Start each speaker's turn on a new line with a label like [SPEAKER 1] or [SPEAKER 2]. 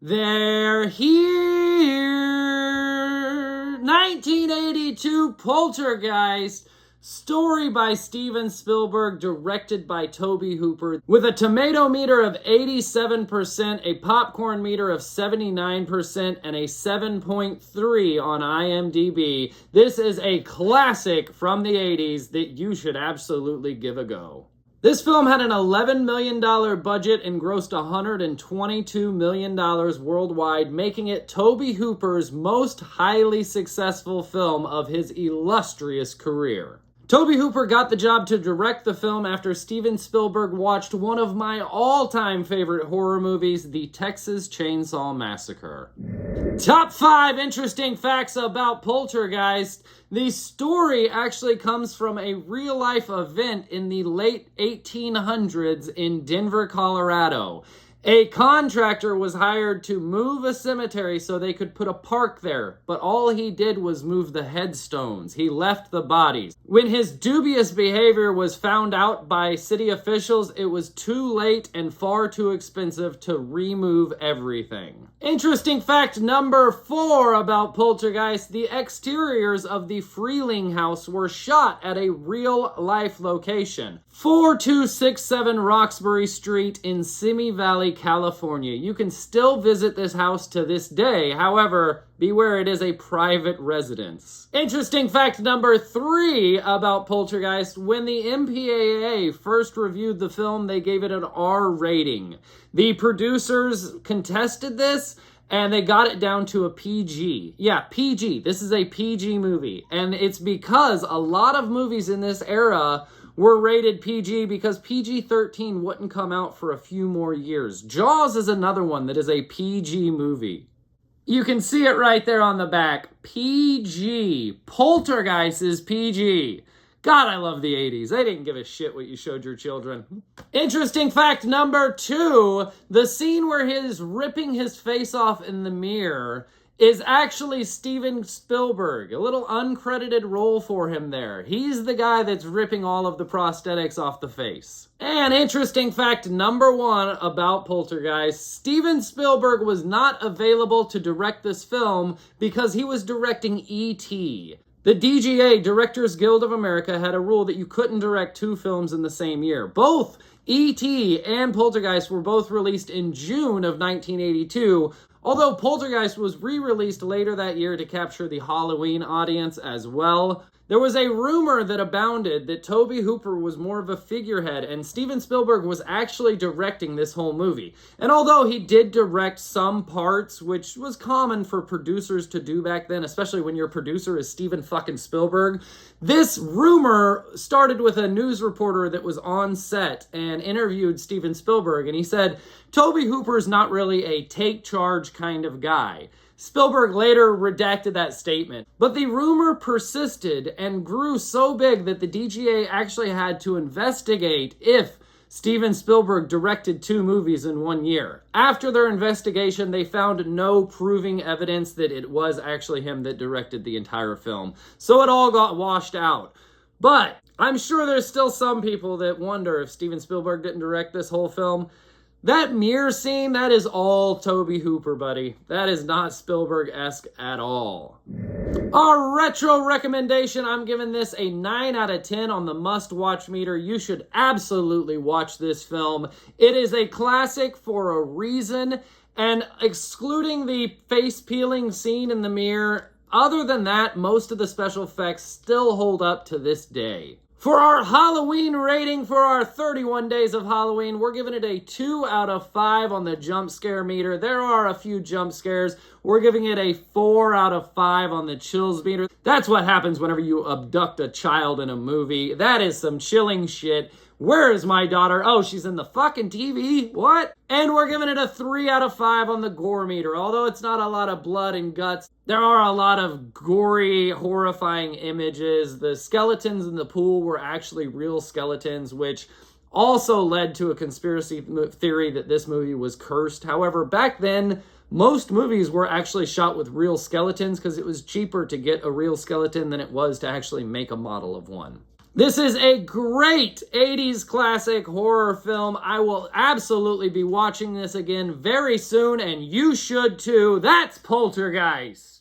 [SPEAKER 1] They're here! 1982 Poltergeist, story by Steven Spielberg, directed by Tobe Hooper, with a tomato meter of 87%, a popcorn meter of 79%, and a 7.3 on IMDb. This is a classic from the 80s that you should absolutely give a go. This film had an $11 million budget and grossed $122 million worldwide, making it Tobe Hooper's most highly successful film of his illustrious career. Tobe Hooper got the job to direct the film after Steven Spielberg watched one of my all-time favorite horror movies, The Texas Chainsaw Massacre. Top 5 interesting facts about Poltergeist. The story actually comes from a real-life event in the late 1800s in Denver, Colorado. A contractor was hired to move a cemetery so they could put a park there, but all he did was move the headstones. He left the bodies. When his dubious behavior was found out by city officials, it was too late and far too expensive to remove everything. Interesting fact number 4 about Poltergeist: the exteriors of the Freeling house were shot at a real-life location. 4267 Roxbury Street in Simi Valley, California. You can still visit this house to this day. However, beware, it is a private residence. Interesting fact number 3 about Poltergeist: when the MPAA first reviewed the film, they gave it an R rating. The producers contested this, and they got it down to a PG. Yeah, PG. This is a PG movie. And it's because a lot of movies in this era were rated PG because PG-13 wouldn't come out for a few more years. Jaws is another one that is a PG movie. You can see it right there on the back. PG. Poltergeist is PG. God, I love the 80s. They didn't give a shit what you showed your children. Interesting fact number 2, the scene where he's ripping his face off in the mirror is actually Steven Spielberg. A little uncredited role for him there. He's the guy that's ripping all of the prosthetics off the face. And interesting fact number 1 about Poltergeist: Steven Spielberg was not available to direct this film because he was directing E.T. The DGA, Directors Guild of America, had a rule that you couldn't direct 2 films in the same year. Both E.T. and Poltergeist were both released in June of 1982, although Poltergeist was re-released later that year to capture the Halloween audience as well. There was a rumor that abounded that Tobe Hooper was more of a figurehead and Steven Spielberg was actually directing this whole movie. And although he did direct some parts, which was common for producers to do back then, especially when your producer is Steven fucking Spielberg, this rumor started with a news reporter that was on set and interviewed Steven Spielberg, and he said, "Tobe Hooper's not really a take charge kind of guy." Spielberg later redacted that statement, but the rumor persisted and grew so big that the DGA actually had to investigate if Steven Spielberg directed 2 movies in 1 year. After their investigation, they found no proving evidence that it was actually him that directed the entire film, so it all got washed out. But I'm sure there's still some people that wonder if Steven Spielberg didn't direct this whole film. That mirror scene, that is all Tobe Hooper, buddy. That is not Spielberg-esque at all. Our retro recommendation, I'm giving this a 9 out of 10 on the must-watch meter. You should absolutely watch this film. It is a classic for a reason, and excluding the face-peeling scene in the mirror, other than that, most of the special effects still hold up to this day. For our Halloween rating for our 31 days of Halloween, we're giving it a 2 out of 5 on the jump scare meter. There are a few jump scares. We're giving it a 4 out of 5 on the chills meter. That's what happens whenever you abduct a child in a movie. That is some chilling shit. Where is my daughter? Oh, she's in the fucking TV. What? And we're giving it a 3 out of 5 on the gore meter. Although it's not a lot of blood and guts, there are a lot of gory, horrifying images. The skeletons in the pool were actually real skeletons, which also led to a conspiracy theory that this movie was cursed. However, back then, most movies were actually shot with real skeletons because it was cheaper to get a real skeleton than it was to actually make a model of one. This is a great 80s classic horror film. I will absolutely be watching this again very soon, and you should too. That's Poltergeist.